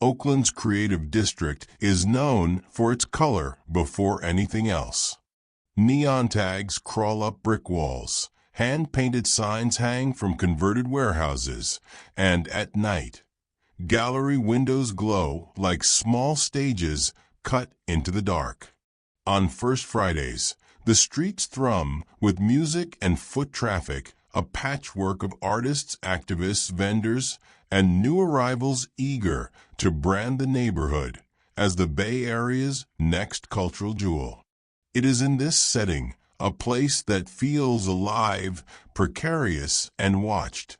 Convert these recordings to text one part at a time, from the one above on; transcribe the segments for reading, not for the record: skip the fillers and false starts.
Oakland's creative district is known for its color before anything else. Neon tags crawl up brick walls, hand-painted signs hang from converted warehouses, and at night, gallery windows glow like small stages cut into the dark. On First Fridays, the streets thrum with music and foot traffic, a patchwork of artists, activists, vendors, and new arrivals eager to brand the neighborhood as the Bay Area's next cultural jewel. It is in this setting, a place that feels alive, precarious, and watched,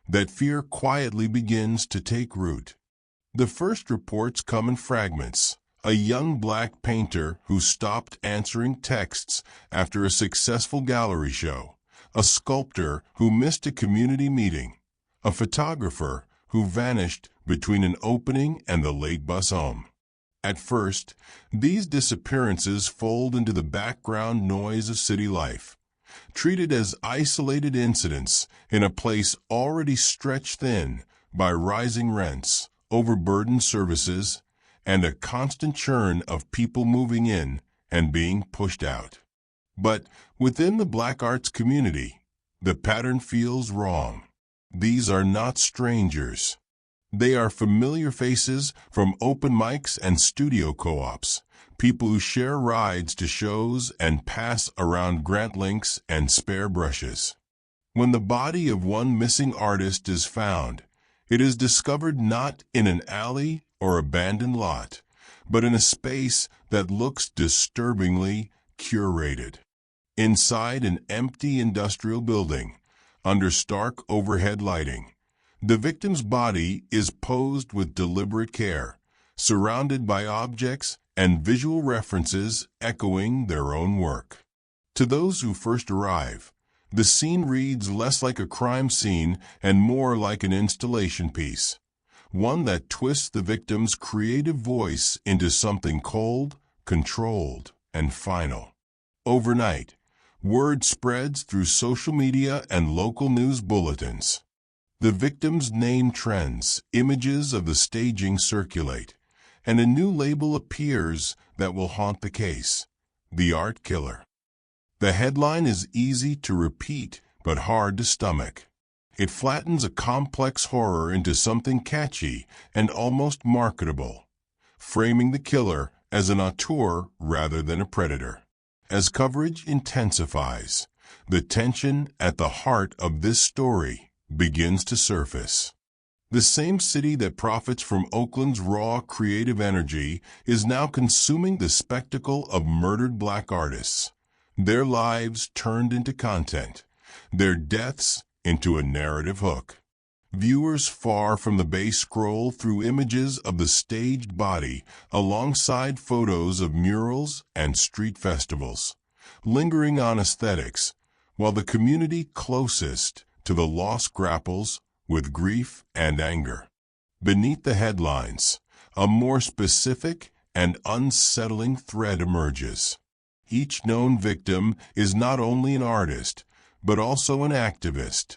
that fear quietly begins to take root. The first reports come in fragments. A young black painter who stopped answering texts after a successful gallery show, a sculptor who missed a community meeting, a photographer who vanished between an opening and the late bus home. At first, these disappearances fold into the background noise of city life, treated as isolated incidents in a place already stretched thin by rising rents, overburdened services, and a constant churn of people moving in and being pushed out. But within the Black arts community, the pattern feels wrong. These are not strangers. They are familiar faces from open mics and studio co-ops, people who share rides to shows and pass around grant links and spare brushes. When the body of one missing artist is found, it is discovered not in an alley or abandoned lot, but in a space that looks disturbingly curated. Inside an empty industrial building, under stark overhead lighting, the victim's body is posed with deliberate care, surrounded by objects and visual references echoing their own work. To those who first arrive, the scene reads less like a crime scene and more like an installation piece, one that twists the victim's creative voice into something cold, controlled, and final. Overnight, word spreads through social media and local news bulletins. The victim's name trends, images of the staging circulate, and a new label appears that will haunt the case: the art killer. The headline is easy to repeat but hard to stomach. It flattens a complex horror into something catchy and almost marketable, framing the killer as an auteur rather than a predator. As coverage intensifies, the tension at the heart of this story begins to surface. The same city that profits from Oakland's raw creative energy is now consuming the spectacle of murdered Black artists, their lives turned into content, their deaths into a narrative hook. Viewers far from the Bay scroll through images of the staged body alongside photos of murals and street festivals, lingering on aesthetics, while the community closest to the loss grapples with grief and anger. Beneath the headlines, a more specific and unsettling thread emerges. Each known victim is not only an artist, but also an activist,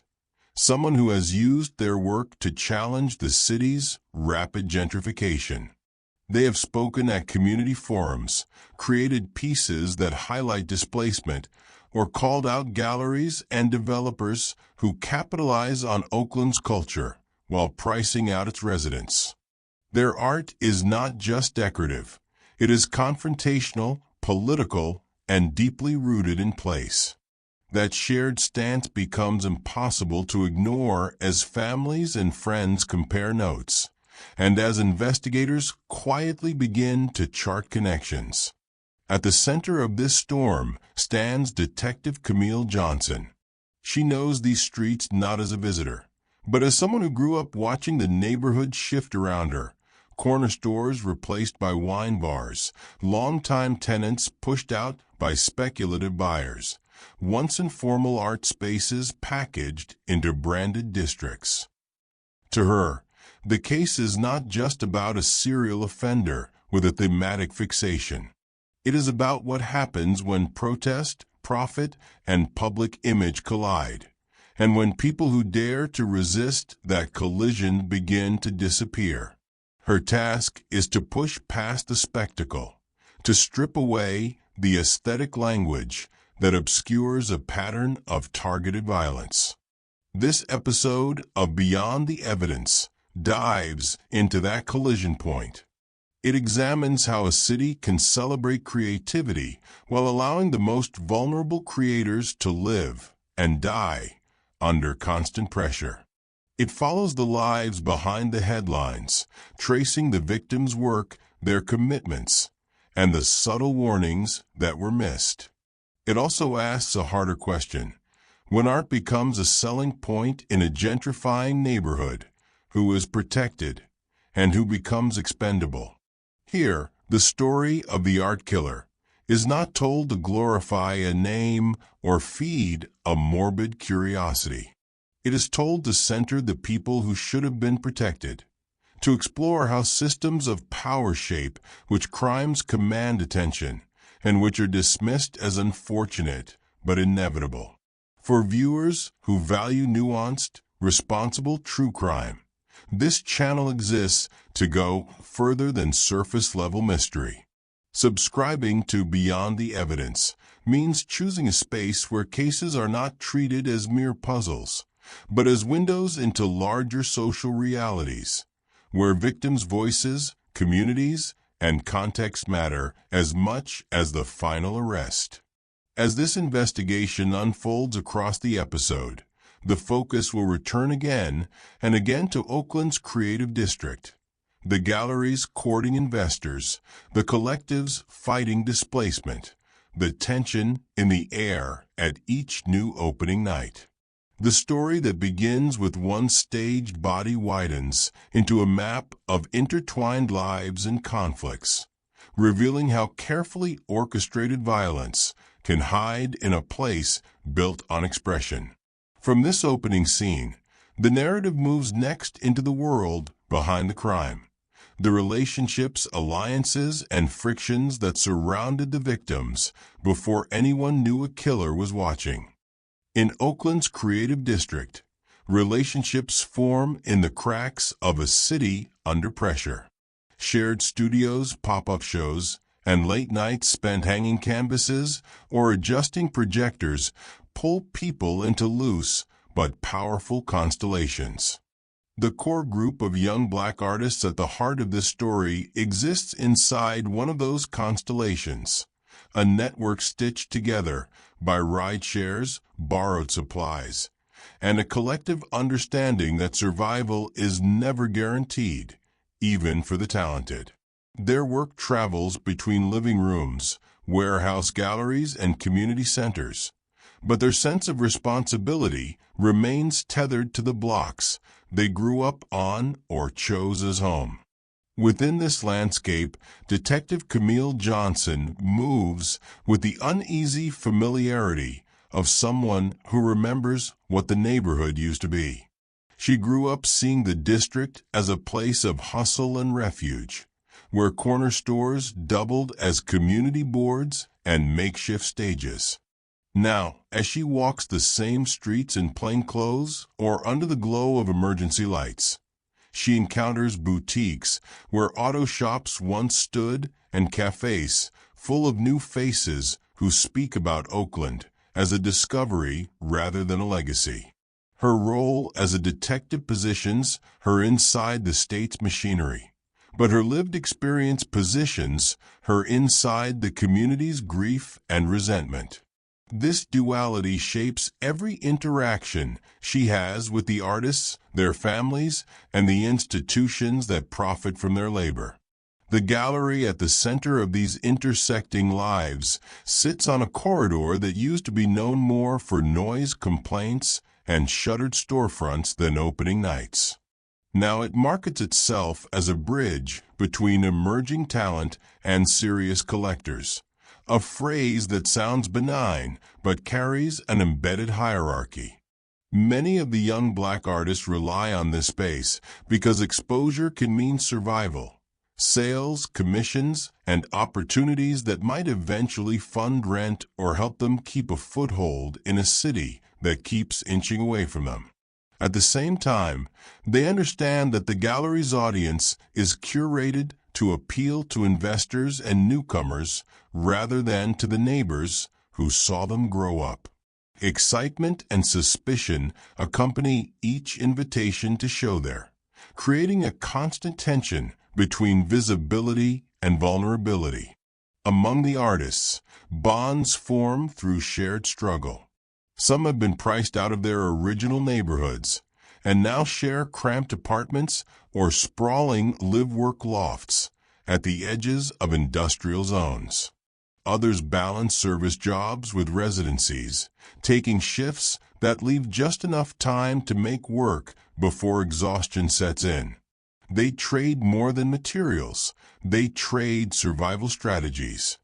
someone who has used their work to challenge the city's rapid gentrification. They have spoken at community forums, created pieces that highlight displacement, or called out galleries and developers who capitalize on Oakland's culture while pricing out its residents. Their art is not just decorative. It is confrontational, political, and deeply rooted in place. That shared stance becomes impossible to ignore as families and friends compare notes, and as investigators quietly begin to chart connections. At the center of this storm stands Detective Camille Johnson. She knows these streets not as a visitor, but as someone who grew up watching the neighborhood shift around her. Corner stores replaced by wine bars, longtime tenants pushed out by speculative buyers, once informal art spaces packaged into branded districts. To her, the case is not just about a serial offender with a thematic fixation. It is about what happens when protest, profit, and public image collide, and when people who dare to resist that collision begin to disappear. Her task is to push past the spectacle, to strip away the aesthetic language that obscures a pattern of targeted violence. This episode of Beyond the Evidence dives into that collision point. It examines how a city can celebrate creativity while allowing the most vulnerable creators to live and die under constant pressure. It follows the lives behind the headlines, tracing the victims' work, their commitments, and the subtle warnings that were missed. It also asks a harder question. When art becomes a selling point in a gentrifying neighborhood, who is protected and who becomes expendable? Here, the story of the art killer is not told to glorify a name or feed a morbid curiosity. It is told to center the people who should have been protected, to explore how systems of power shape which crimes command attention and which are dismissed as unfortunate but inevitable. For viewers who value nuanced, responsible true crime, this channel exists to go further than surface-level mystery. Subscribing to Beyond the Evidence means choosing a space where cases are not treated as mere puzzles, but as windows into larger social realities, where victims' voices, communities, and context matter as much as the final arrest. As this investigation unfolds across the episode, the focus will return again and again to Oakland's creative district, the galleries courting investors, the collectives fighting displacement, the tension in the air at each new opening night. The story that begins with one staged body widens into a map of intertwined lives and conflicts, revealing how carefully orchestrated violence can hide in a place built on expression. From this opening scene, the narrative moves next into the world behind the crime, the relationships, alliances, and frictions that surrounded the victims before anyone knew a killer was watching. In Oakland's creative district, relationships form in the cracks of a city under pressure. Shared studios, pop-up shows, and late nights spent hanging canvases or adjusting projectors pull people into loose but powerful constellations. The core group of young Black artists at the heart of this story exists inside one of those constellations, a network stitched together by ride shares, borrowed supplies, and a collective understanding that survival is never guaranteed, even for the talented. Their work travels between living rooms, warehouse galleries, and community centers, but their sense of responsibility remains tethered to the blocks they grew up on or chose as home. Within this landscape, Detective Camille Johnson moves with the uneasy familiarity of someone who remembers what the neighborhood used to be. She grew up seeing the district as a place of hustle and refuge, where corner stores doubled as community boards and makeshift stages. Now, as she walks the same streets in plain clothes or under the glow of emergency lights, she encounters boutiques where auto shops once stood and cafes full of new faces who speak about Oakland as a discovery rather than a legacy. Her role as a detective positions her inside the state's machinery, but her lived experience positions her inside the community's grief and resentment. This duality shapes every interaction she has with the artists, their families, and the institutions that profit from their labor. The gallery at the center of these intersecting lives sits on a corridor that used to be known more for noise complaints and shuttered storefronts than opening nights. Now it markets itself as a bridge between emerging talent and serious collectors, a phrase that sounds benign but carries an embedded hierarchy. Many of the young Black artists rely on this space because exposure can mean survival, sales, commissions, and opportunities that might eventually fund rent or help them keep a foothold in a city that keeps inching away from them. At the same time, they understand that the gallery's audience is curated to appeal to investors and newcomers rather than to the neighbors who saw them grow up. Excitement and suspicion accompany each invitation to show there, creating a constant tension between visibility and vulnerability. Among the artists, bonds form through shared struggle. Some have been priced out of their original neighborhoods and now share cramped apartments or sprawling live-work lofts at the edges of industrial zones. Others balance service jobs with residencies, taking shifts that leave just enough time to make work before exhaustion sets in. They trade more than materials. They trade survival strategies.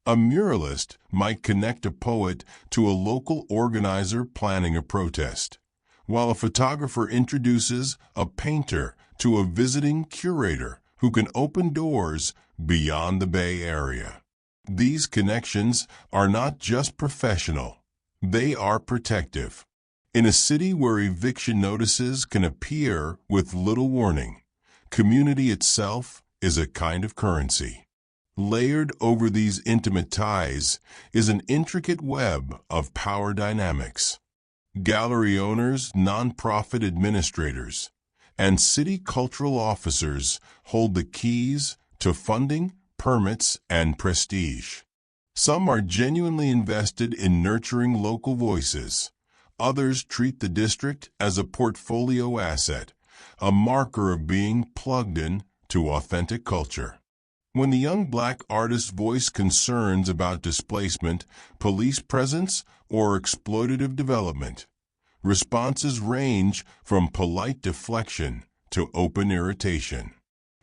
A muralist might connect a poet to a local organizer planning a protest, while a photographer introduces a painter to a visiting curator who can open doors beyond the Bay Area. These connections are not just professional, they are protective. In a city where eviction notices can appear with little warning, community itself is a kind of currency. Layered over these intimate ties is an intricate web of power dynamics. Gallery owners, nonprofit administrators, and city cultural officers hold the keys to funding, permits, and prestige. Some are genuinely invested in nurturing local voices. Others treat the district as a portfolio asset, a marker of being plugged in to authentic culture. When the young black artist's voice concerns about displacement, police presence, or exploitative development, responses range from polite deflection to open irritation.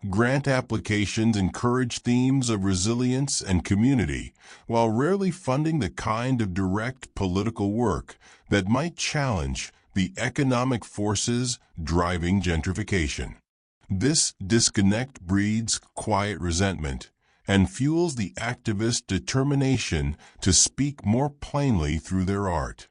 Grant applications encourage themes of resilience and community, while rarely funding the kind of direct political work that might challenge the economic forces driving gentrification. This disconnect breeds quiet resentment and fuels the activists' determination to speak more plainly through their art.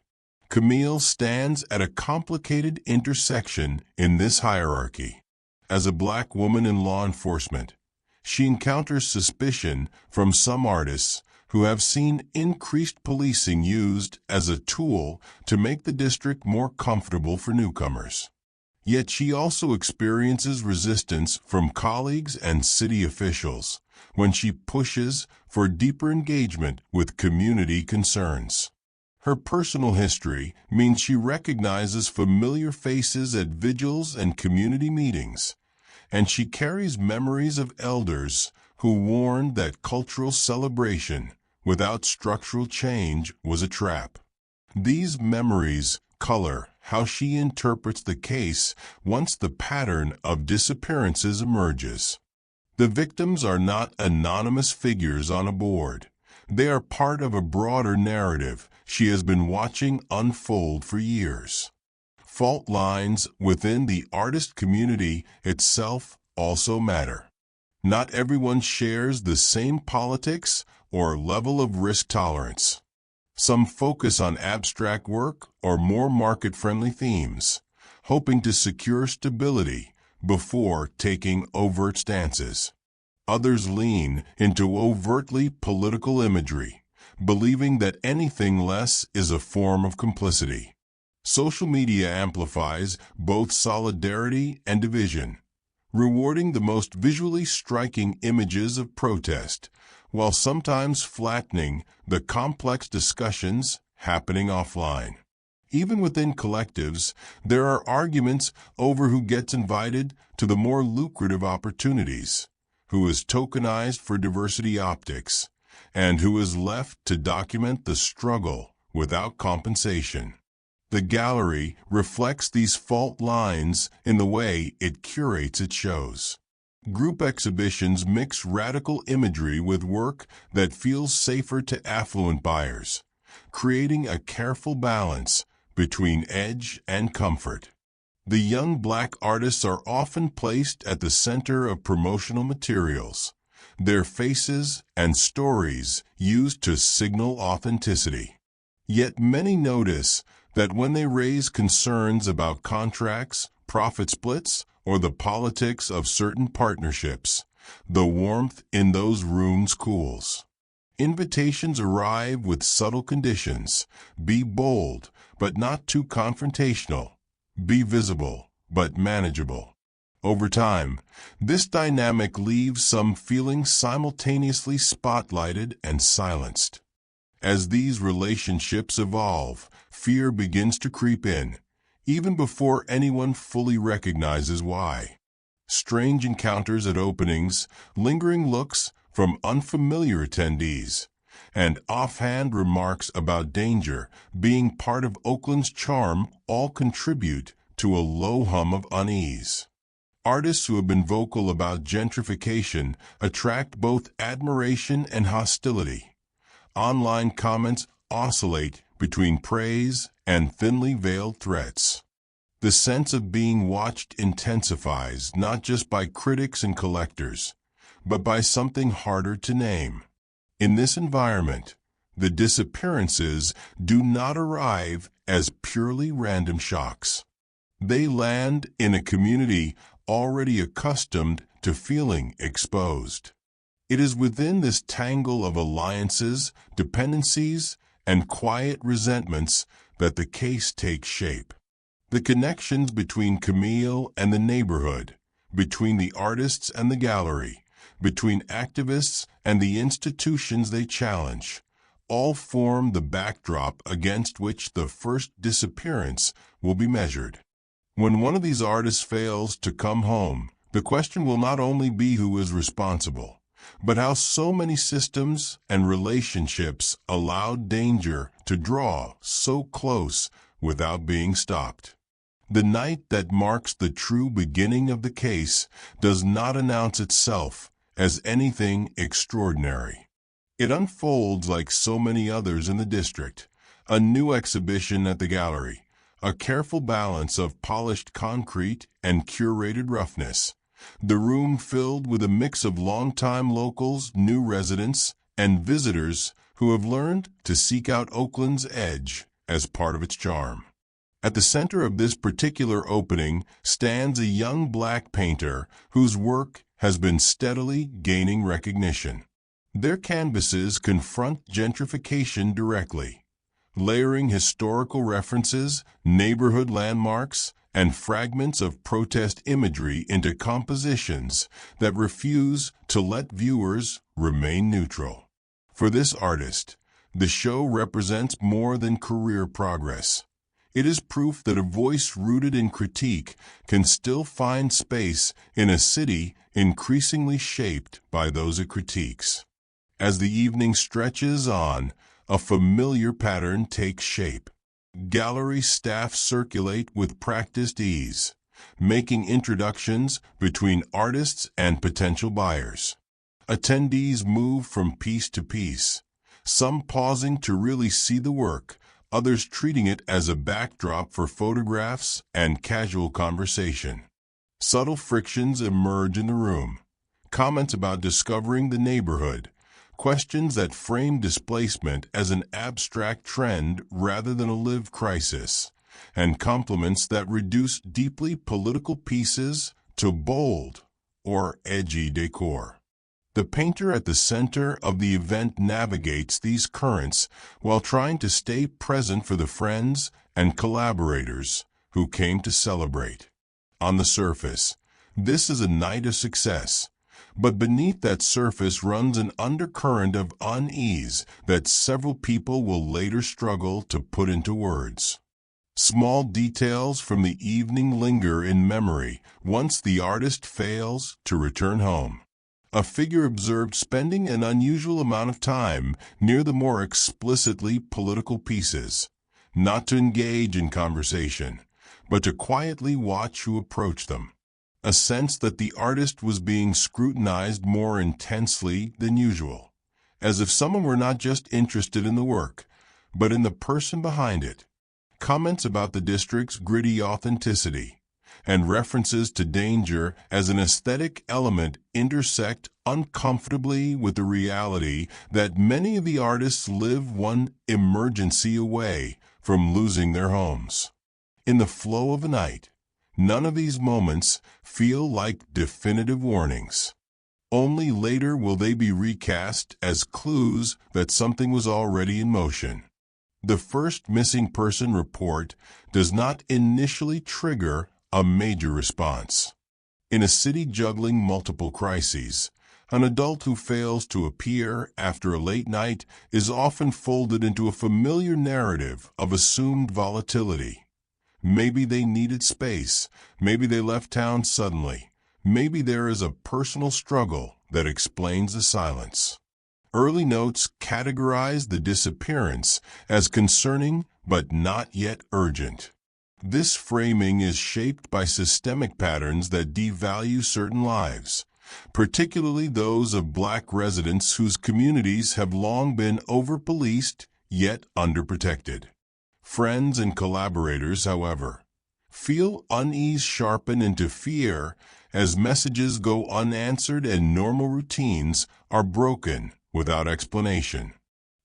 Camille stands at a complicated intersection in this hierarchy. As a black woman in law enforcement, she encounters suspicion from some artists who have seen increased policing used as a tool to make the district more comfortable for newcomers. Yet she also experiences resistance from colleagues and city officials when she pushes for deeper engagement with community concerns. Her personal history means she recognizes familiar faces at vigils and community meetings, and she carries memories of elders who warned that cultural celebration without structural change was a trap. These memories color how she interprets the case once the pattern of disappearances emerges. The victims are not anonymous figures on a board. They are part of a broader narrative she has been watching unfold for years. Fault lines within the artist community itself also matter. Not everyone shares the same politics or level of risk tolerance. Some focus on abstract work or more market-friendly themes, hoping to secure stability before taking overt stances. Others lean into overtly political imagery, believing that anything less is a form of complicity. Social media amplifies both solidarity and division, rewarding the most visually striking images of protest, while sometimes flattening the complex discussions happening offline. Even within collectives, there are arguments over who gets invited to the more lucrative opportunities, who is tokenized for diversity optics, and who is left to document the struggle without compensation. The gallery reflects these fault lines in the way it curates its shows. Group exhibitions mix radical imagery with work that feels safer to affluent buyers, creating a careful balance between edge and comfort. The young black artists are often placed at the center of promotional materials, their faces and stories used to signal authenticity. Yet many notice that when they raise concerns about contracts, profit splits, or the politics of certain partnerships, the warmth in those rooms cools. Invitations arrive with subtle conditions. Be bold, but not too confrontational. Be visible, but manageable. Over time, this dynamic leaves some feeling simultaneously spotlighted and silenced. As these relationships evolve, fear begins to creep in, even before anyone fully recognizes why. Strange encounters at openings, lingering looks from unfamiliar attendees, and offhand remarks about danger being part of Oakland's charm all contribute to a low hum of unease. Artists who have been vocal about gentrification attract both admiration and hostility. Online comments oscillate between praise and thinly veiled threats. The sense of being watched intensifies not just by critics and collectors, but by something harder to name. In this environment, the disappearances do not arrive as purely random shocks. They land in a community already accustomed to feeling exposed. It is within this tangle of alliances, dependencies, and quiet resentments that the case takes shape. The connections between Camille and the neighborhood, between the artists and the gallery, between activists and the institutions they challenge, all form the backdrop against which the first disappearance will be measured. When one of these artists fails to come home, the question will not only be who is responsible, but how so many systems and relationships allowed danger to draw so close without being stopped. The night that marks the true beginning of the case does not announce itself as anything extraordinary. It unfolds like so many others in the district, a new exhibition at the gallery, a careful balance of polished concrete and curated roughness. The room filled with a mix of longtime locals, new residents, and visitors who have learned to seek out Oakland's edge as part of its charm. At the center of this particular opening stands a young black painter whose work has been steadily gaining recognition. Their canvases confront gentrification directly, layering historical references, neighborhood landmarks, and fragments of protest imagery into compositions that refuse to let viewers remain neutral. For this artist, the show represents more than career progress. It is proof that a voice rooted in critique can still find space in a city increasingly shaped by those it critiques. As the evening stretches on, a familiar pattern takes shape. Gallery staff circulate with practiced ease, making introductions between artists and potential buyers. Attendees move from piece to piece, some pausing to really see the work, others treating it as a backdrop for photographs and casual conversation. Subtle frictions emerge in the room. Comments about discovering the neighborhood, questions that frame displacement as an abstract trend rather than a lived crisis, and compliments that reduce deeply political pieces to bold or edgy decor. The painter at the center of the event navigates these currents while trying to stay present for the friends and collaborators who came to celebrate. On the surface, this is a night of success. But beneath that surface runs an undercurrent of unease that several people will later struggle to put into words. Small details from the evening linger in memory once the artist fails to return home. A figure observed spending an unusual amount of time near the more explicitly political pieces, not to engage in conversation, but to quietly watch who approached them. A sense that the artist was being scrutinized more intensely than usual, as if someone were not just interested in the work, but in the person behind it. Comments about the district's gritty authenticity and references to danger as an aesthetic element intersect uncomfortably with the reality that many of the artists live one emergency away from losing their homes. In the flow of a night, none of these moments feel like definitive warnings. Only later will they be recast as clues that something was already in motion. The first missing person report does not initially trigger a major response. In a city juggling multiple crises, an adult who fails to appear after a late night is often folded into a familiar narrative of assumed volatility. Maybe they needed space, maybe they left town suddenly, maybe there is a personal struggle that explains the silence. Early notes categorize the disappearance as concerning but not yet urgent. This framing is shaped by systemic patterns that devalue certain lives, particularly those of Black residents whose communities have long been over-policed yet underprotected. Friends and collaborators, however, feel unease sharpen into fear as messages go unanswered and normal routines are broken without explanation.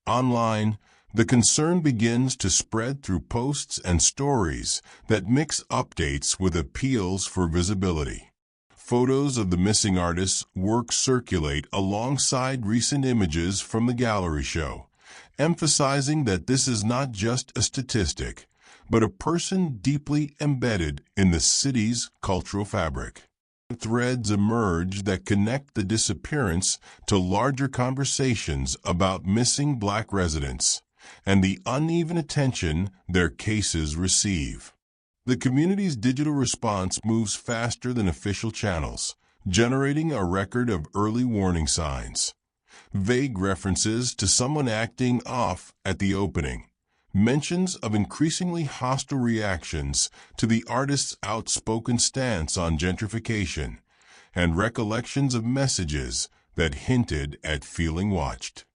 Online, the concern begins to spread through posts and stories that mix updates with appeals for visibility. Photos of the missing artist's work circulate alongside recent images from the gallery show, emphasizing that this is not just a statistic, but a person deeply embedded in the city's cultural fabric. Threads emerge that connect the disappearance to larger conversations about missing Black residents and the uneven attention their cases receive. The community's digital response moves faster than official channels, generating a record of early warning signs. Vague references to someone acting off at the opening, mentions of increasingly hostile reactions to the artist's outspoken stance on gentrification, and recollections of messages that hinted at feeling watched.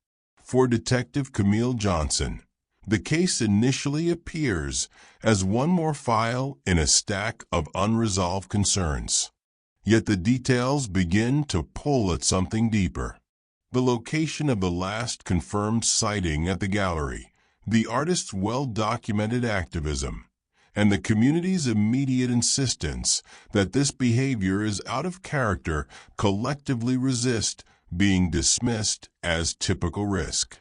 For Detective Camille Johnson, the case initially appears as one more file in a stack of unresolved concerns. Yet the details begin to pull at something deeper. The location of the last confirmed sighting at the gallery, the artist's well-documented activism, and the community's immediate insistence that this behavior is out of character collectively resist being dismissed as typical risk.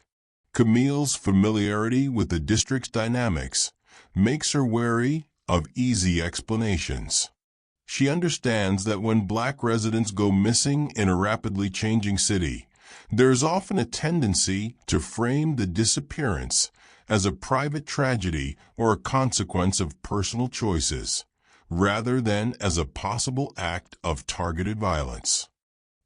Camille's familiarity with the district's dynamics makes her wary of easy explanations. She understands that when Black residents go missing in a rapidly changing city, there is often a tendency to frame the disappearance as a private tragedy or a consequence of personal choices, rather than as a possible act of targeted violence.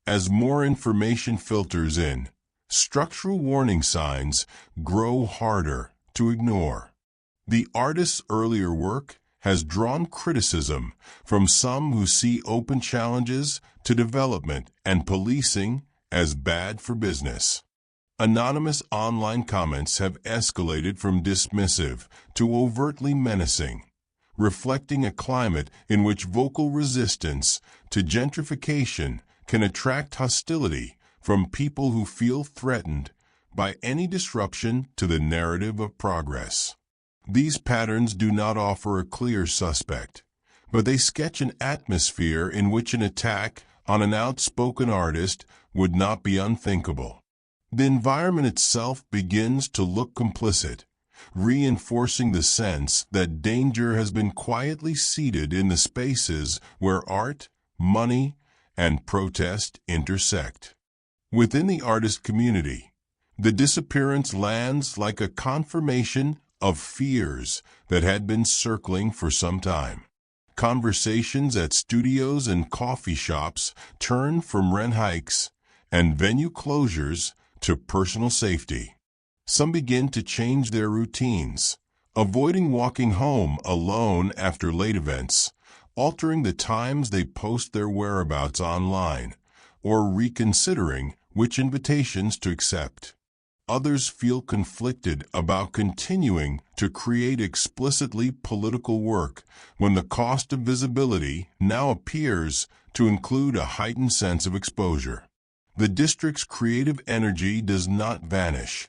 As more information filters in, structural warning signs grow harder to ignore. The artist's earlier work has drawn criticism from some who see open challenges to development and policing as bad for business. Anonymous online comments have escalated from dismissive to overtly menacing, reflecting a climate in which vocal resistance to gentrification can attract hostility from people who feel threatened by any disruption to the narrative of progress. These patterns do not offer a clear suspect, but they sketch an atmosphere in which an attack on an outspoken artist would not be unthinkable. The environment itself begins to look complicit, reinforcing the sense that danger has been quietly seated in the spaces where art, money, and protest intersect. Within the artist community, the disappearance lands like a confirmation of fears that had been circling for some time. Conversations at studios and coffee shops turn from rent hikes and venue closures to personal safety. Some begin to change their routines, avoiding walking home alone after late events, altering the times they post their whereabouts online, or reconsidering which invitations to accept. Others feel conflicted about continuing to create explicitly political work when the cost of visibility now appears to include a heightened sense of exposure. The district's creative energy does not vanish,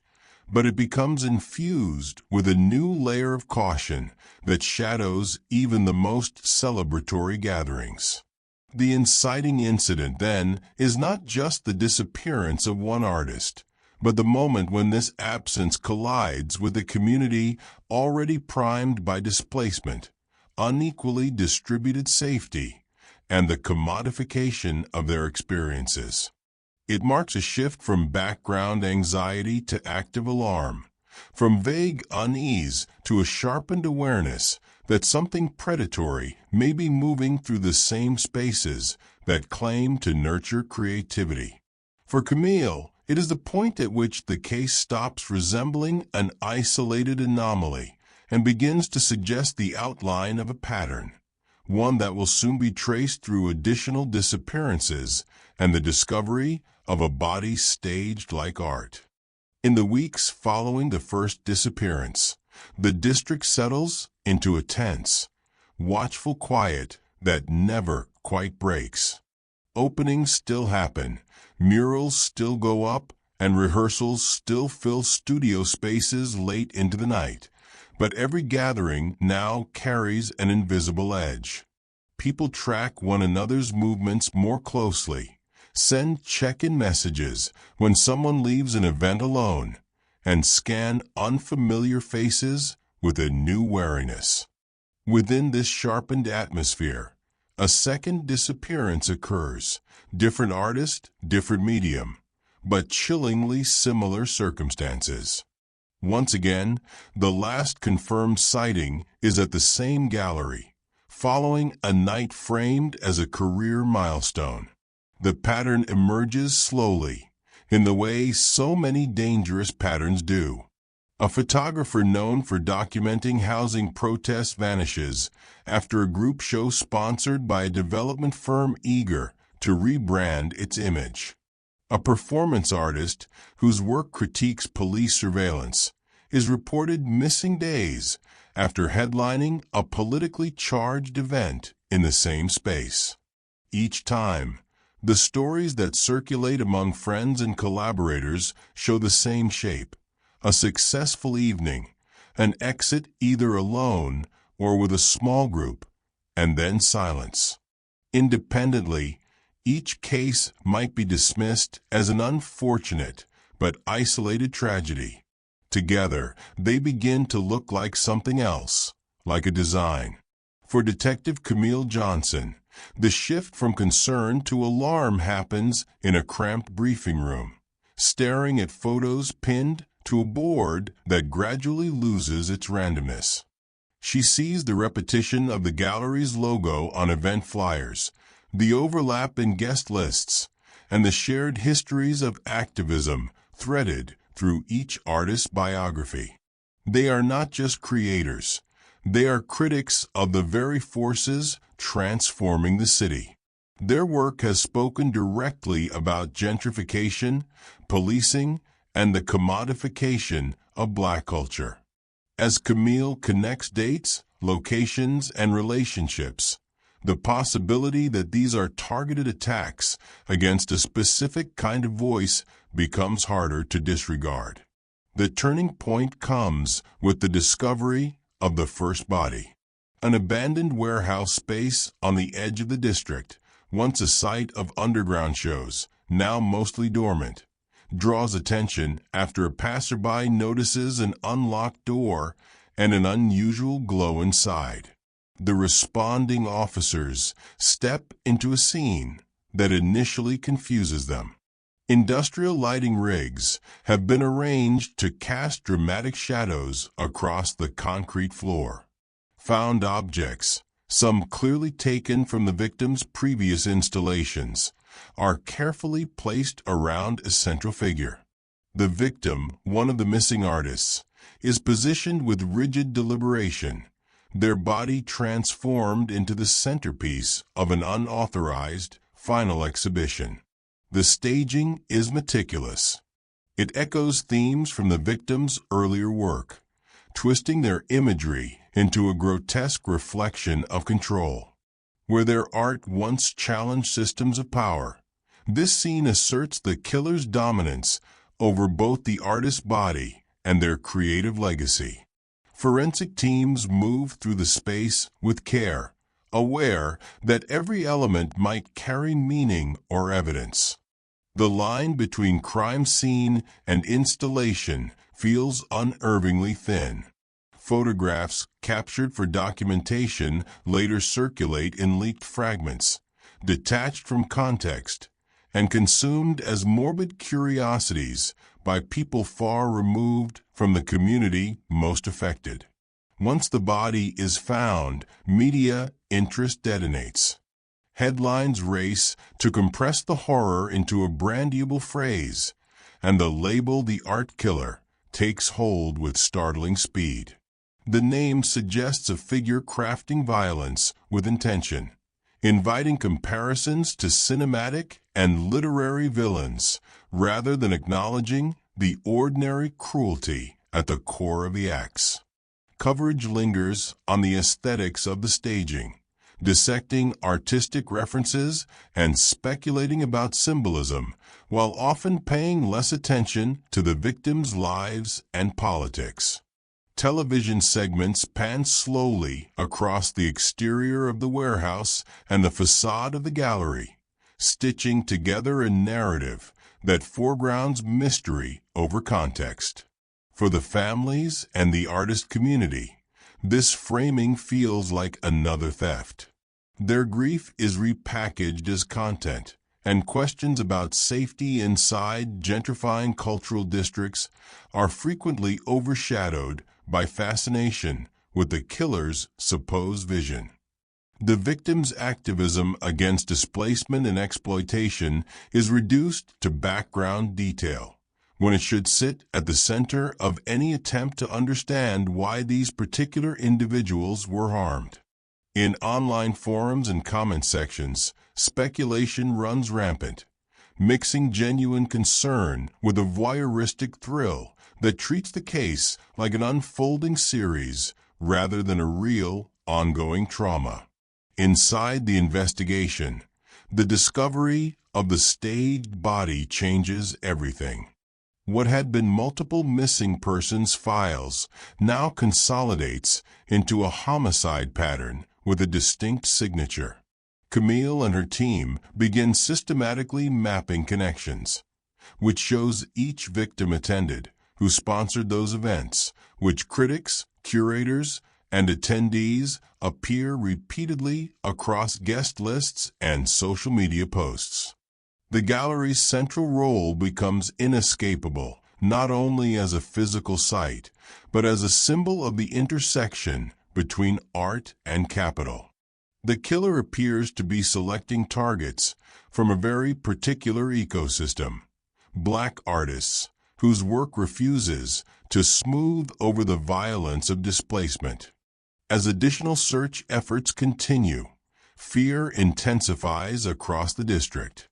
but it becomes infused with a new layer of caution that shadows even the most celebratory gatherings. The inciting incident, then, is not just the disappearance of one artist, but the moment when this absence collides with a community already primed by displacement, unequally distributed safety, and the commodification of their experiences. It marks a shift from background anxiety to active alarm, from vague unease to a sharpened awareness that something predatory may be moving through the same spaces that claim to nurture creativity. For Camille, it is the point at which the case stops resembling an isolated anomaly and begins to suggest the outline of a pattern, one that will soon be traced through additional disappearances and the discovery of a body staged like art. In the weeks following the first disappearance, the district settles into a tense, watchful quiet that never quite breaks. Openings still happen, murals still go up, and rehearsals still fill studio spaces late into the night. But every gathering now carries an invisible edge. People track one another's movements more closely, send check-in messages when someone leaves an event alone, and scan unfamiliar faces with a new wariness. Within this sharpened atmosphere, a second disappearance occurs. Different artist, different medium, but chillingly similar circumstances. Once again, the last confirmed sighting is at the same gallery, following a night framed as a career milestone. The pattern emerges slowly, in the way so many dangerous patterns do. A photographer known for documenting housing protests vanishes after a group show sponsored by a development firm eager to rebrand its image. A performance artist whose work critiques police surveillance is reported missing days after headlining a politically charged event in the same space. Each time, the stories that circulate among friends and collaborators show the same shape: a successful evening, an exit either alone or with a small group, and then silence. Independently, each case might be dismissed as an unfortunate but isolated tragedy. Together, they begin to look like something else, like a design. For Detective Camille Johnson, the shift from concern to alarm happens in a cramped briefing room, staring at photos pinned to a board that gradually loses its randomness. She sees the repetition of the gallery's logo on event flyers, the overlap in guest lists, and the shared histories of activism threaded through each artist's biography. They are not just creators, they are critics of the very forces transforming the city. Their work has spoken directly about gentrification, policing, and the commodification of Black culture. As Camille connects dates, locations, and relationships, the possibility that these are targeted attacks against a specific kind of voice becomes harder to disregard. The turning point comes with the discovery of the first body. An abandoned warehouse space on the edge of the district, once a site of underground shows, now mostly dormant, draws attention after a passerby notices an unlocked door and an unusual glow inside. The responding officers step into a scene that initially confuses them. Industrial lighting rigs have been arranged to cast dramatic shadows across the concrete floor. Found objects, some clearly taken from the victim's previous installations, are carefully placed around a central figure. The victim, one of the missing artists, is positioned with rigid deliberation, their body transformed into the centerpiece of an unauthorized final exhibition. The staging is meticulous. It echoes themes from the victim's earlier work, twisting their imagery into a grotesque reflection of control. Where their art once challenged systems of power, this scene asserts the killer's dominance over both the artist's body and their creative legacy. Forensic teams move through the space with care, aware that every element might carry meaning or evidence. The line between crime scene and installation feels unnervingly thin. Photographs captured for documentation later circulate in leaked fragments, detached from context, and consumed as morbid curiosities by people far removed from the community most affected. Once the body is found, media interest detonates. Headlines race to compress the horror into a brandable phrase, and the label "the art killer" takes hold with startling speed. The name suggests a figure crafting violence with intention, inviting comparisons to cinematic and literary villains, rather than acknowledging the ordinary cruelty at the core of the acts. Coverage lingers on the aesthetics of the staging, dissecting artistic references and speculating about symbolism, while often paying less attention to the victims' lives and politics. Television segments pan slowly across the exterior of the warehouse and the facade of the gallery, stitching together a narrative that foregrounds mystery over context. For the families and the artist community, this framing feels like another theft. Their grief is repackaged as content, and questions about safety inside gentrifying cultural districts are frequently overshadowed by fascination with the killer's supposed vision. The victim's activism against displacement and exploitation is reduced to background detail, when it should sit at the center of any attempt to understand why these particular individuals were harmed. In online forums and comment sections, speculation runs rampant, mixing genuine concern with a voyeuristic thrill that treats the case like an unfolding series rather than a real, ongoing trauma. Inside the investigation, the discovery of the staged body changes everything. What had been multiple missing persons files now consolidates into a homicide pattern with a distinct signature. Camille and her team begin systematically mapping connections, which shows each victim attended, who sponsored those events, which critics, curators, and attendees appear repeatedly across guest lists and social media posts. The gallery's central role becomes inescapable, not only as a physical site, but as a symbol of the intersection between art and capital. The killer appears to be selecting targets from a very particular ecosystem: Black artists, whose work refuses to smooth over the violence of displacement. As additional search efforts continue, fear intensifies across the district.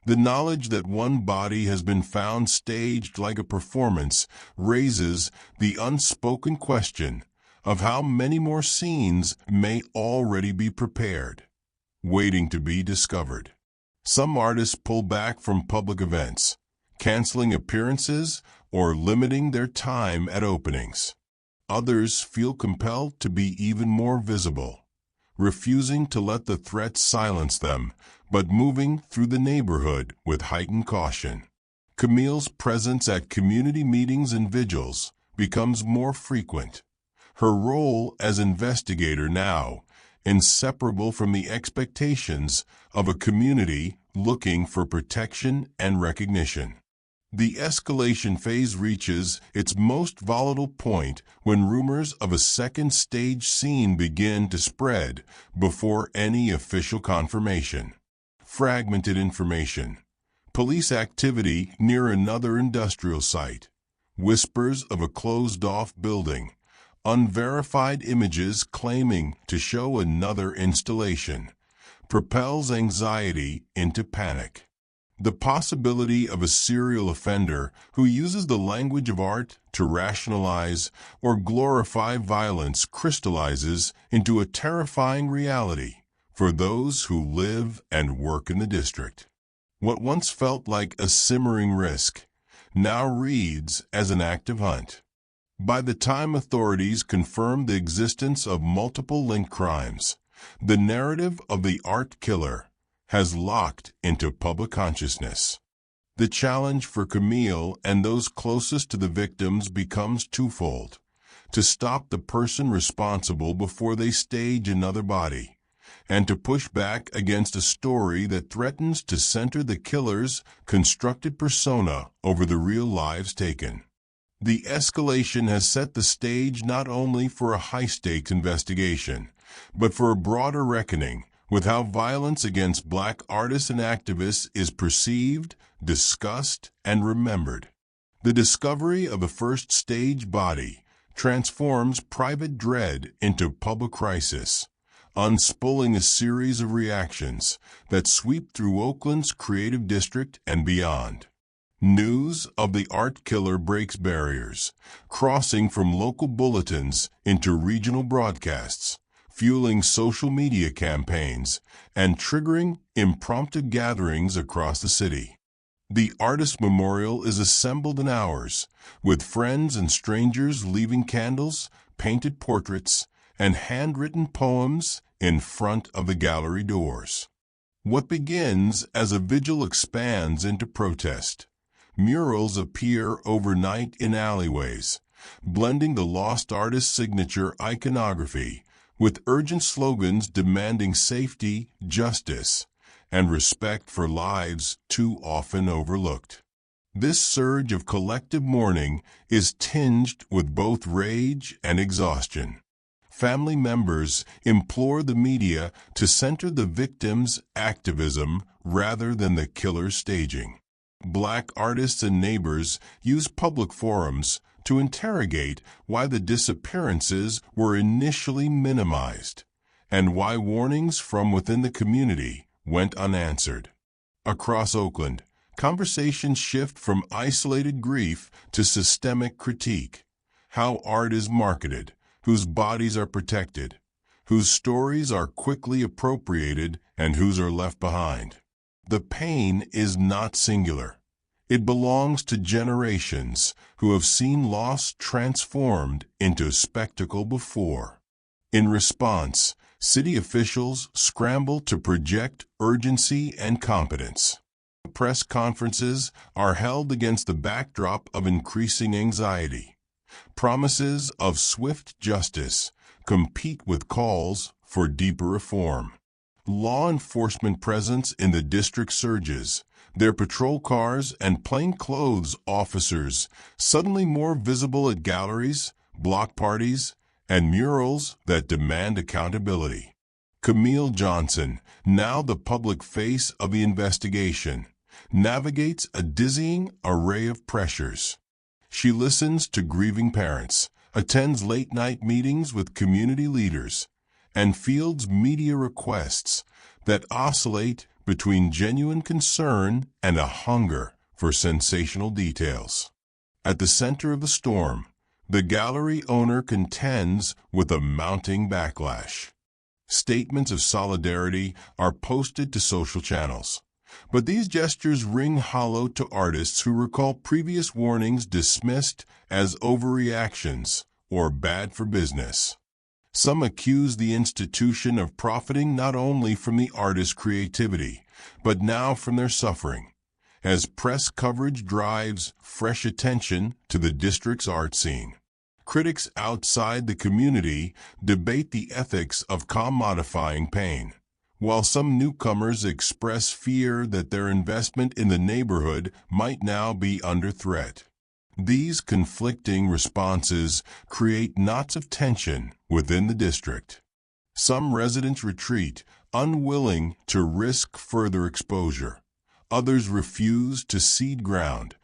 The knowledge that one body has been found staged like a performance raises the unspoken question of how many more scenes may already be prepared, waiting to be discovered. Some artists pull back from public events, canceling appearances or limiting their time at openings. Others feel compelled to be even more visible, refusing to let the threat silence them, but moving through the neighborhood with heightened caution. Camille's presence at community meetings and vigils becomes more frequent, her role as investigator now inseparable from the expectations of a community looking for protection and recognition. The escalation phase reaches its most volatile point when rumors of a second stage scene begin to spread before any official confirmation. Fragmented information, police activity near another industrial site, whispers of a closed-off building, unverified images claiming to show another installation, propels anxiety into panic. The possibility of a serial offender who uses the language of art to rationalize or glorify violence crystallizes into a terrifying reality for those who live and work in the district. What once felt like a simmering risk now reads as an active hunt. By the time authorities confirmed the existence of multiple linked crimes, the narrative of the art killer has locked into public consciousness. The challenge for Camille and those closest to the victims becomes twofold: to stop the person responsible before they stage another body, and to push back against a story that threatens to center the killer's constructed persona over the real lives taken. The escalation has set the stage not only for a high-stakes investigation, but for a broader reckoning with how violence against Black artists and activists is perceived, discussed, and remembered. The discovery of the first stage body transforms private dread into public crisis, unspooling a series of reactions that sweep through Oakland's creative district and beyond. News of the art killer breaks barriers, crossing from local bulletins into regional broadcasts, fueling social media campaigns, and triggering impromptu gatherings across the city. The artist memorial is assembled in hours, with friends and strangers leaving candles, painted portraits, and handwritten poems in front of the gallery doors. What begins as a vigil expands into protest. Murals appear overnight in alleyways, blending the lost artist's signature iconography with urgent slogans demanding safety, justice, and respect for lives too often overlooked. This surge of collective mourning is tinged with both rage and exhaustion. Family members implore the media to center the victim's activism rather than the killer's staging. Black artists and neighbors use public forums to interrogate why the disappearances were initially minimized and why warnings from within the community went unanswered. Across Oakland, conversations shift from isolated grief to systemic critique. How art is marketed, whose bodies are protected, whose stories are quickly appropriated, and whose are left behind. The pain is not singular. It belongs to generations who have seen loss transformed into spectacle before. In response, city officials scramble to project urgency and competence. Press conferences are held against the backdrop of increasing anxiety. Promises of swift justice compete with calls for deeper reform. Law enforcement presence in the district surges, their patrol cars and plainclothes officers suddenly more visible at galleries, block parties, and murals that demand accountability. Camille Johnson, now the public face of the investigation, navigates a dizzying array of pressures. She listens to grieving parents, attends late-night meetings with community leaders, and fields media requests that oscillate between genuine concern and a hunger for sensational details. At the center of the storm, the gallery owner contends with a mounting backlash. Statements of solidarity are posted to social channels, but these gestures ring hollow to artists who recall previous warnings dismissed as overreactions or bad for business. Some accuse the institution of profiting not only from the artist's creativity, but now from their suffering, as press coverage drives fresh attention to the district's art scene. Critics outside the community debate the ethics of commodifying pain, while some newcomers express fear that their investment in the neighborhood might now be under threat. These conflicting responses create knots of tension within the district. Some residents retreat, unwilling to risk further exposure. Others refuse to cede ground,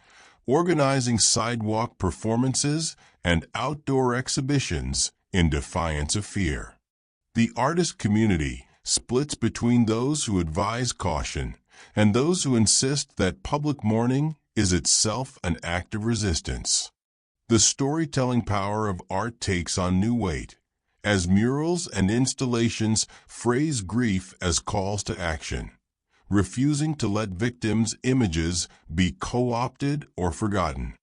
organizing sidewalk performances and outdoor exhibitions in defiance of fear. The artist community splits between those who advise caution and those who insist that public mourning is itself an act of resistance. The storytelling power of art takes on new weight, as murals and installations phrase grief as calls to action, refusing to let victims' images be co-opted or forgotten.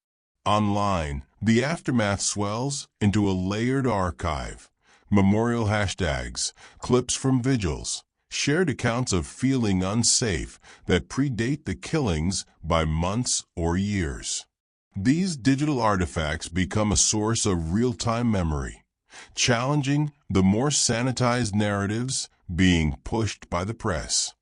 Online, the aftermath swells into a layered archive. Memorial hashtags, clips from vigils, shared accounts of feeling unsafe that predate the killings by months or years. These digital artifacts become a source of real-time memory, challenging the more sanitized narratives being pushed by the press.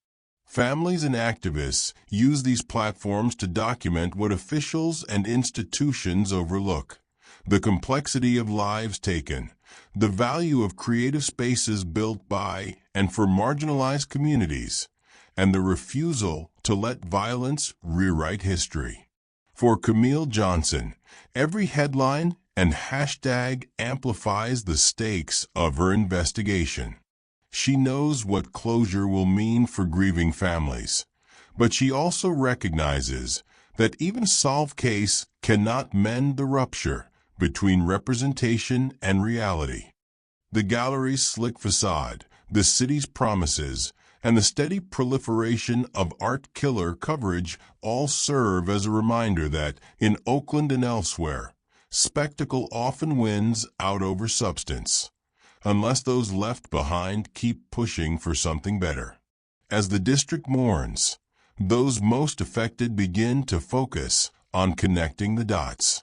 Families and activists use these platforms to document what officials and institutions overlook: the complexity of lives taken, the value of creative spaces built by and for marginalized communities, and the refusal to let violence rewrite history. For Camille Johnson, every headline and hashtag amplifies the stakes of her investigation. She knows what closure will mean for grieving families, but she also recognizes that even solved case cannot mend the rupture between representation and reality. The gallery's slick facade, the city's promises, and the steady proliferation of art killer coverage all serve as a reminder that, in Oakland and elsewhere, spectacle often wins out over substance, unless those left behind keep pushing for something better. As the district mourns, those most affected begin to focus on connecting the dots.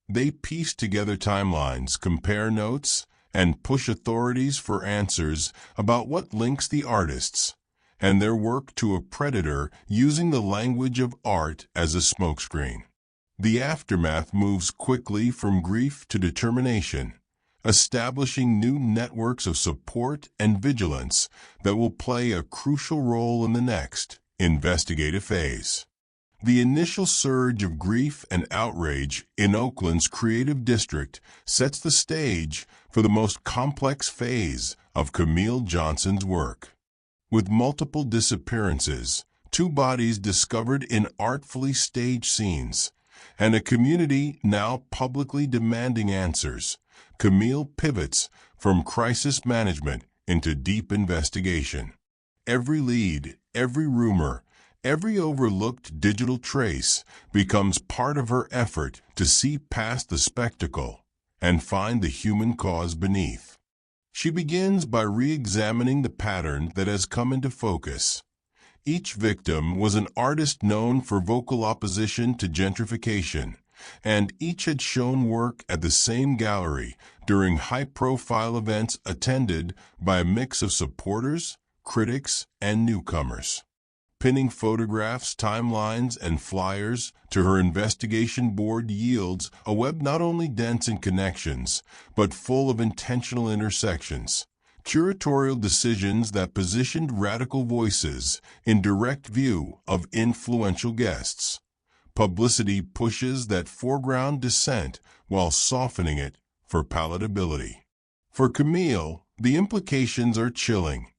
They piece together timelines, compare notes, and push authorities for answers about what links the artists and their work to a predator, using the language of art as a smokescreen. The aftermath moves quickly from grief to determination, establishing new networks of support and vigilance that will play a crucial role in the next investigative phase. The initial surge of grief and outrage in Oakland's creative district sets the stage for the most complex phase of Camille Johnson's work. With multiple disappearances, 2 bodies discovered in artfully staged scenes, and a community now publicly demanding answers, Camille pivots from crisis management into deep investigation. Every lead, every rumor, every overlooked digital trace becomes part of her effort to see past the spectacle and find the human cause beneath. She begins by re-examining the pattern that has come into focus. Each victim was an artist known for vocal opposition to gentrification, and each had shown work at the same gallery during high-profile events attended by a mix of supporters, critics, and newcomers. Pinning photographs, timelines, and flyers to her investigation board yields a web not only dense in connections, but full of intentional intersections, curatorial decisions that positioned radical voices in direct view of influential guests, publicity pushes that foreground dissent while softening it for palatability. For Camille, the implications are chilling.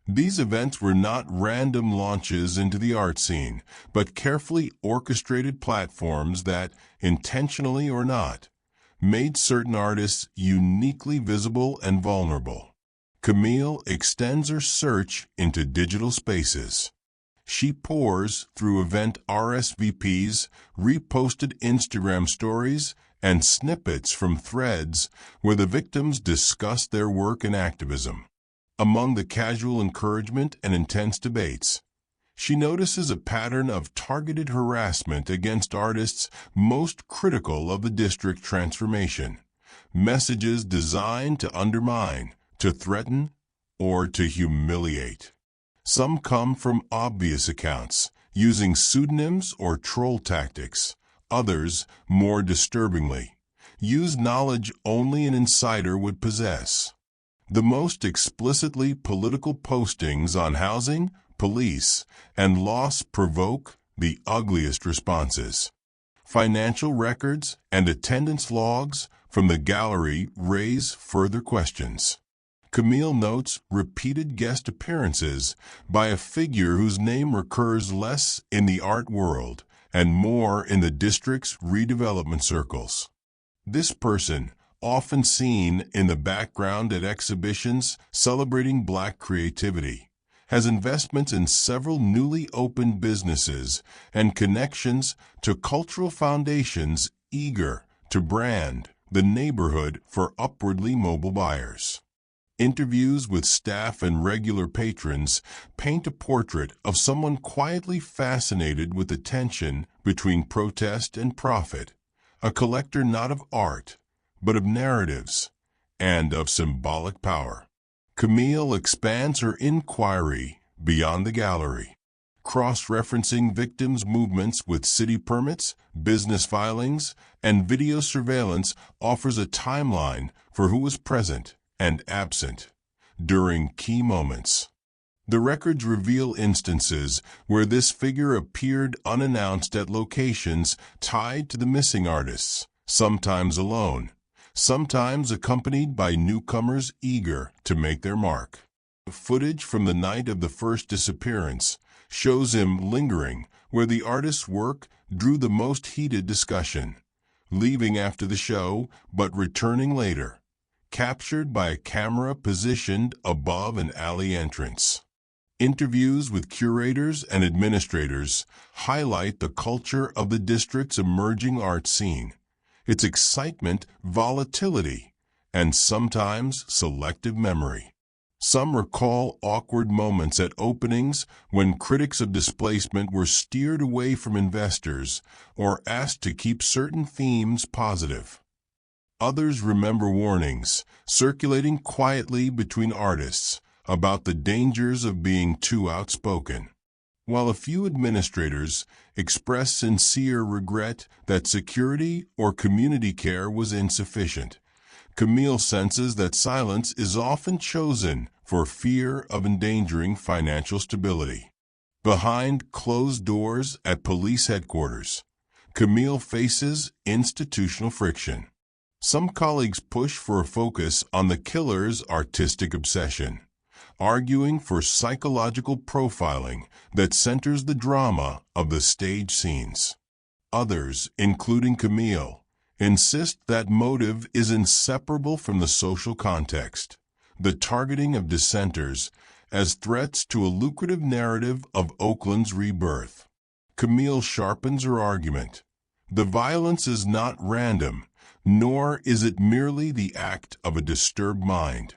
These events were not random launches into the art scene, but carefully orchestrated platforms that, intentionally or not, made certain artists uniquely visible and vulnerable. Camille extends her search into digital spaces. She pours through event RSVPs, reposted Instagram stories, and snippets from threads where the victims discuss their work and activism. Among the casual encouragement and intense debates, she notices a pattern of targeted harassment against artists most critical of the district transformation, messages designed to undermine, to threaten, or to humiliate. Some come from obvious accounts, using pseudonyms or troll tactics. Others, more disturbingly, use knowledge only an insider would possess. The most explicitly political postings on housing, police, and loss provoke the ugliest responses. Financial records and attendance logs from the gallery raise further questions. Camille notes repeated guest appearances by a figure whose name recurs less in the art world and more in the district's redevelopment circles. This person, often seen in the background at exhibitions celebrating Black creativity, has investments in several newly opened businesses and connections to cultural foundations eager to brand the neighborhood for upwardly mobile buyers. Interviews with staff and regular patrons paint a portrait of someone quietly fascinated with the tension between protest and profit, a collector not of art, but of narratives and of symbolic power. Camille expands her inquiry beyond the gallery, cross-referencing victims' movements with city permits, business filings, and video surveillance offers a timeline for who was present and absent during key moments. The records reveal instances where this figure appeared unannounced at locations tied to the missing artists, sometimes alone, sometimes accompanied by newcomers eager to make their mark. Footage from the night of the first disappearance shows him lingering where the artist's work drew the most heated discussion, leaving after the show but returning later, captured by a camera positioned above an alley entrance. Interviews with curators and administrators highlight the culture of the district's emerging art scene, its excitement, volatility, and sometimes selective memory. Some recall awkward moments at openings when critics of displacement were steered away from investors or asked to keep certain themes positive. Others remember warnings circulating quietly between artists about the dangers of being too outspoken, while a few administrators express sincere regret that security or community care was insufficient. Camille senses that silence is often chosen for fear of endangering financial stability. Behind closed doors at police headquarters, Camille faces institutional friction. Some colleagues push for a focus on the killer's artistic obsession, arguing for psychological profiling that centers the drama of the stage scenes. Others, including Camille, insist that motive is inseparable from the social context, the targeting of dissenters as threats to a lucrative narrative of Oakland's rebirth. Camille sharpens her argument. The violence is not random, nor is it merely the act of a disturbed mind.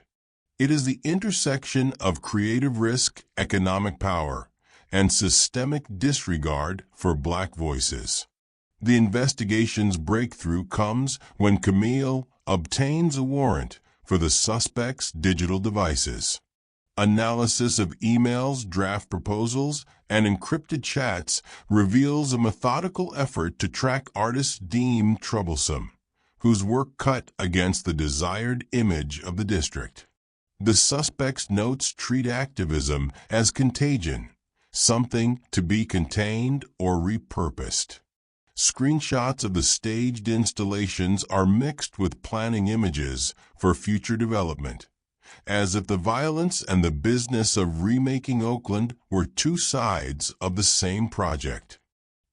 It is the intersection of creative risk, economic power, and systemic disregard for Black voices. The investigation's breakthrough comes when Camille obtains a warrant for the suspect's digital devices. Analysis of emails, draft proposals, and encrypted chats reveals a methodical effort to track artists deemed troublesome, whose work cut against the desired image of the district. The suspect's notes treat activism as contagion, something to be contained or repurposed. Screenshots of the staged installations are mixed with planning images for future development, as if the violence and the business of remaking Oakland were two sides of the same project.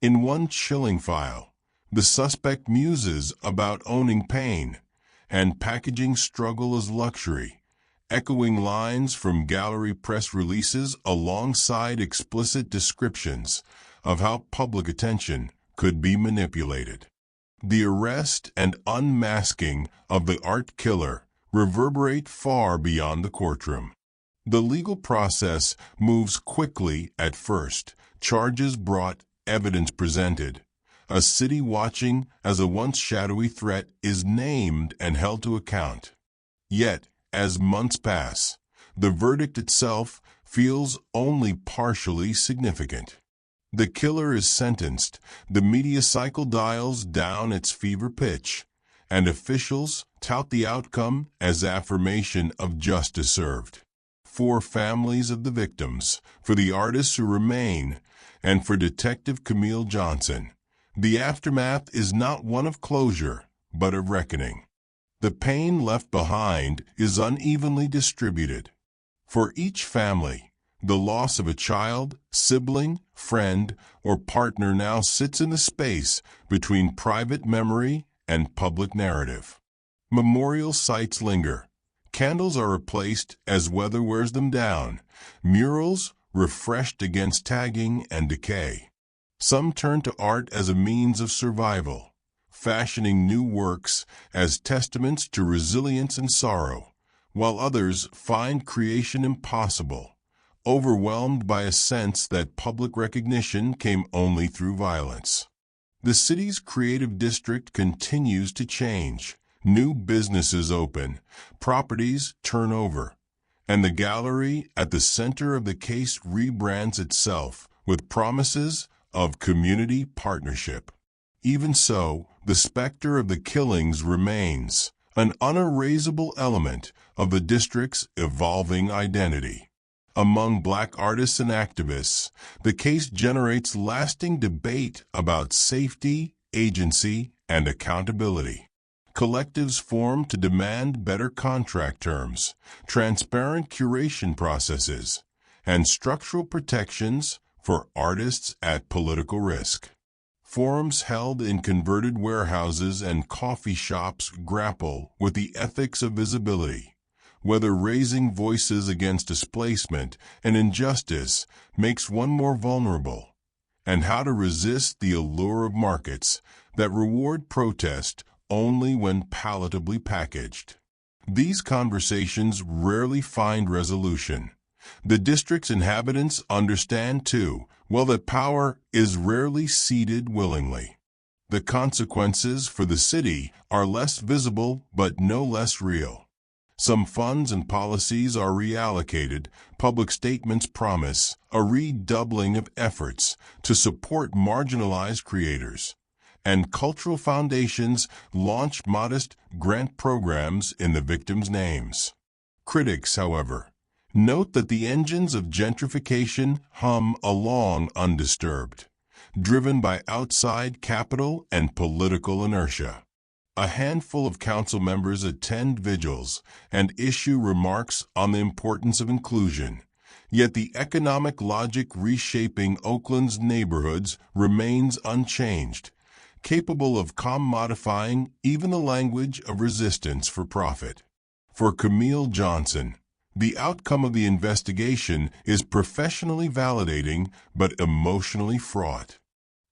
In one chilling file, the suspect muses about owning pain and packaging struggle as luxury, echoing lines from gallery press releases alongside explicit descriptions of how public attention could be manipulated. The arrest and unmasking of the art killer reverberate far beyond the courtroom. The legal process moves quickly at first, charges brought, evidence presented. A city watching as a once shadowy threat is named and held to account. Yet, as months pass, the verdict itself feels only partially significant. The killer is sentenced, the media cycle dials down its fever pitch, and officials tout the outcome as affirmation of justice served. For families of the victims, for the artists who remain, and for Detective Camille Johnson, the aftermath is not one of closure, but of reckoning. The pain left behind is unevenly distributed. For each family, the loss of a child, sibling, friend, or partner now sits in the space between private memory and public narrative. Memorial sites linger. Candles are replaced as weather wears them down. Murals refreshed against tagging and decay. Some turn to art as a means of survival, fashioning new works as testaments to resilience and sorrow, while others find creation impossible, overwhelmed by a sense that public recognition came only through violence. The city's creative district continues to change. New businesses open, properties turn over, and the gallery at the center of the case rebrands itself with promises of community partnership. Even so, the specter of the killings remains, an unerasable element of the district's evolving identity. Among Black artists and activists, the case generates lasting debate about safety, agency, and accountability. Collectives form to demand better contract terms, transparent curation processes, and structural protections for artists at political risk. Forums held in converted warehouses and coffee shops grapple with the ethics of visibility, whether raising voices against displacement and injustice makes one more vulnerable, and how to resist the allure of markets that reward protest only when palatably packaged. These conversations rarely find resolution. The district's inhabitants understand, too, well, that power is rarely ceded willingly. The consequences for the city are less visible but no less real. Some funds and policies are reallocated, public statements promise a redoubling of efforts to support marginalized creators, and cultural foundations launch modest grant programs in the victims' names. Critics, however, note that the engines of gentrification hum along undisturbed, driven by outside capital and political inertia. A handful of council members attend vigils and issue remarks on the importance of inclusion, yet the economic logic reshaping Oakland's neighborhoods remains unchanged, capable of commodifying even the language of resistance for profit. For Camille Johnson, the outcome of the investigation is professionally validating but emotionally fraught.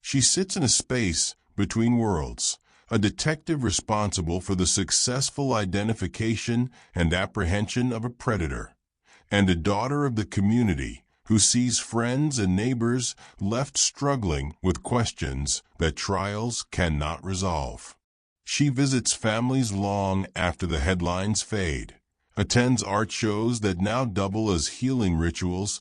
She sits in a space between worlds, a detective responsible for the successful identification and apprehension of a predator, and a daughter of the community who sees friends and neighbors left struggling with questions that trials cannot resolve. She visits families long after the headlines fade, attends art shows that now double as healing rituals,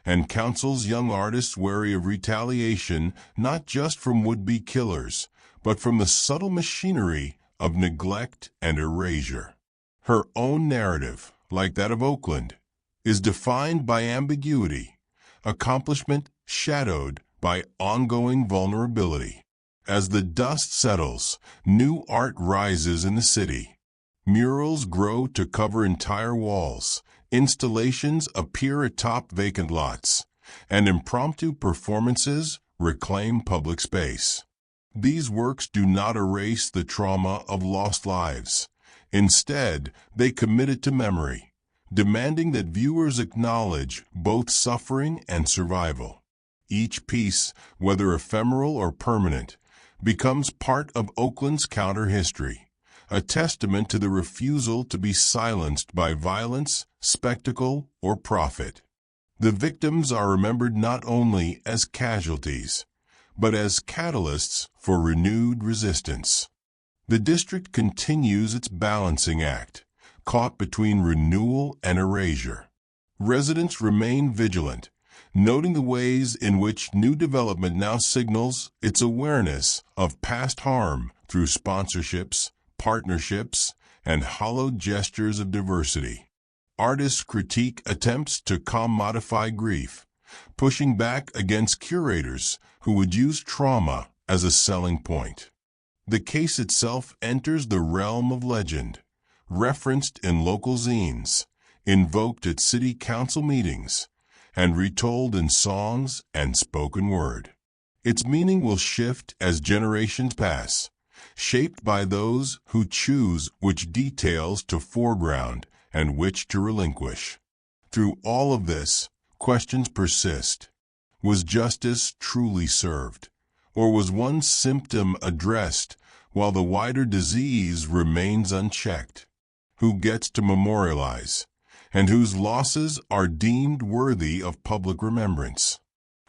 and counsels young artists wary of retaliation not just from would-be killers, but from the subtle machinery of neglect and erasure. Her own narrative, like that of Oakland, is defined by ambiguity, accomplishment shadowed by ongoing vulnerability. As the dust settles, new art rises in the city. Murals grow to cover entire walls, installations appear atop vacant lots, and impromptu performances reclaim public space. These works do not erase the trauma of lost lives. Instead, they commit it to memory, demanding that viewers acknowledge both suffering and survival. Each piece, whether ephemeral or permanent, becomes part of Oakland's counter-history, a testament to the refusal to be silenced by violence, spectacle, or profit. The victims are remembered not only as casualties, but as catalysts for renewed resistance. The district continues its balancing act, caught between renewal and erasure. Residents remain vigilant, noting the ways in which new development now signals its awareness of past harm through sponsorships, partnerships, and hollowed gestures of diversity. Artists critique attempts to commodify grief, pushing back against curators who would use trauma as a selling point. The case itself enters the realm of legend, referenced in local zines, invoked at city council meetings, and retold in songs and spoken word. Its meaning will shift as generations pass, shaped by those who choose which details to foreground and which to relinquish. Through all of this, questions persist. Was justice truly served? Or was one symptom addressed while the wider disease remains unchecked? Who gets to memorialize, and whose losses are deemed worthy of public remembrance?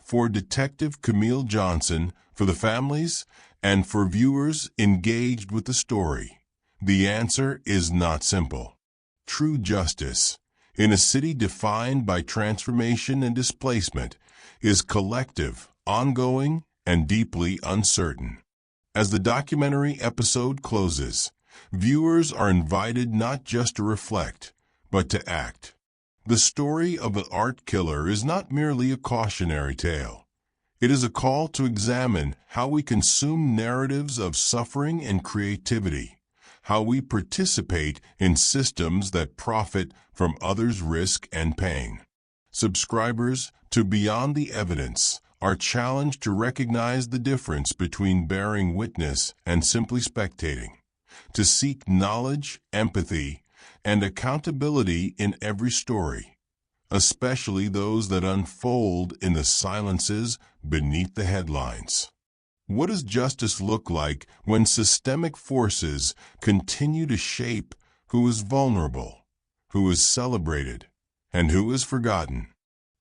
For Detective Camille Johnson, for the families, and for viewers engaged with the story, the answer is not simple. True justice, in a city defined by transformation and displacement, is collective, ongoing, and deeply uncertain. As the documentary episode closes, viewers are invited not just to reflect, but to act. The story of an art killer is not merely a cautionary tale. It is a call to examine how we consume narratives of suffering and creativity, how we participate in systems that profit from others' risk and pain. Subscribers to Beyond the Evidence are challenged to recognize the difference between bearing witness and simply spectating, to seek knowledge, empathy, and accountability in every story, especially those that unfold in the silences beneath the headlines. What does justice look like when systemic forces continue to shape who is vulnerable, who is celebrated, and who is forgotten?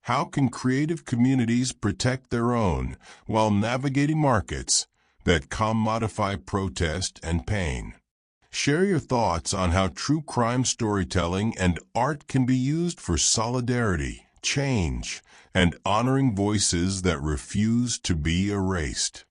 How can creative communities protect their own while navigating markets that commodify protest and pain? Share your thoughts on how true crime storytelling and art can be used for solidarity, change, and honoring voices that refuse to be erased.